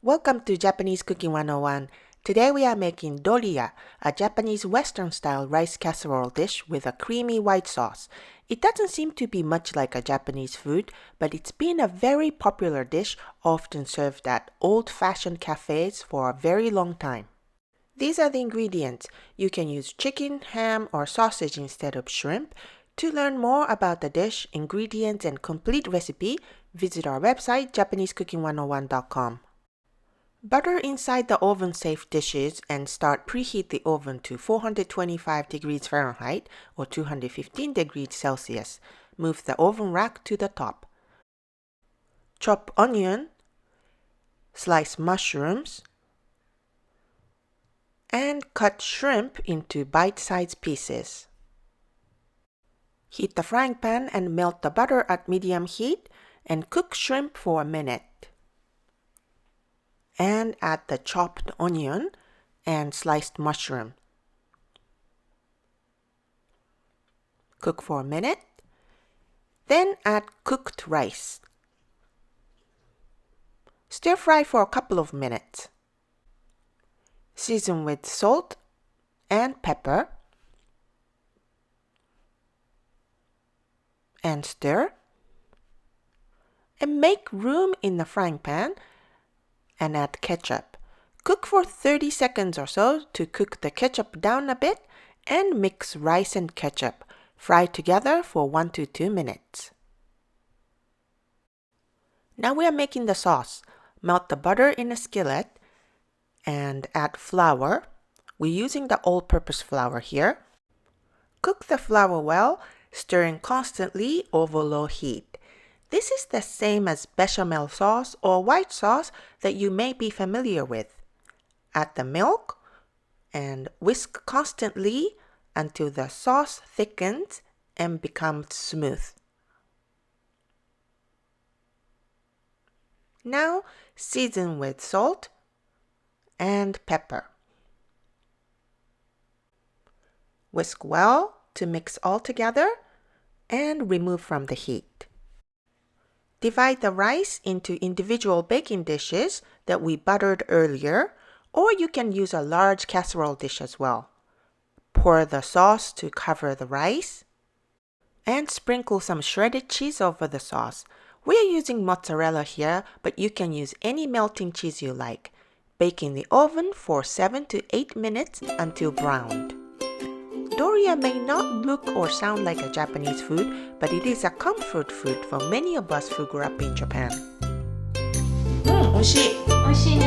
Welcome to Japanese Cooking 101. Today we are making Doria, a Japanese Western-style rice casserole dish with a creamy white sauce. It doesn't seem to be much like a Japanese food, but it's been a very popular dish, often served at old-fashioned cafes for a very long time. These are the ingredients. You can use chicken, ham, or sausage instead of shrimp. To learn more about the dish, ingredients, and complete recipe, visit our website, JapaneseCooking101.com. Butter inside the oven-safe dishes and start preheat the oven to 425 degrees Fahrenheit or 215 degrees Celsius. Move the oven rack to the top. Chop onion, slice mushrooms, and cut shrimp into bite-sized pieces. Heat the frying pan and melt the butter at medium heat and cook shrimp for a minute. And add the chopped onion and sliced mushroom. Cook for a minute. Then add cooked rice. Stir fry for a couple of minutes. Season with salt and pepper. And stir. And make room in the frying pan and add ketchup. Cook for 30 seconds or so to cook the ketchup down a bit and mix rice and ketchup. Fry together for 1 to 2 minutes. Now we are making the sauce. Melt the butter in a skillet and add flour. We're using the all-purpose flour here. Cook the flour well, stirring constantly over low heat. This is the same as bechamel sauce or white sauce that you may be familiar with. Add the milk and whisk constantly until the sauce thickens and becomes smooth. Now season with salt and pepper. Whisk well to mix all together and remove from the heat. Divide the rice into individual baking dishes that we buttered earlier, or you can use a large casserole dish as well. Pour the sauce to cover the rice and sprinkle some shredded cheese over the sauce. We are using mozzarella here, but you can use any melting cheese you like. Bake in the oven for 7 to 8 minutes until browned. Doria may not look or sound like a Japanese food, but it is a comfort food for many of us who grew up in Japan. 美味しい。美味しいね。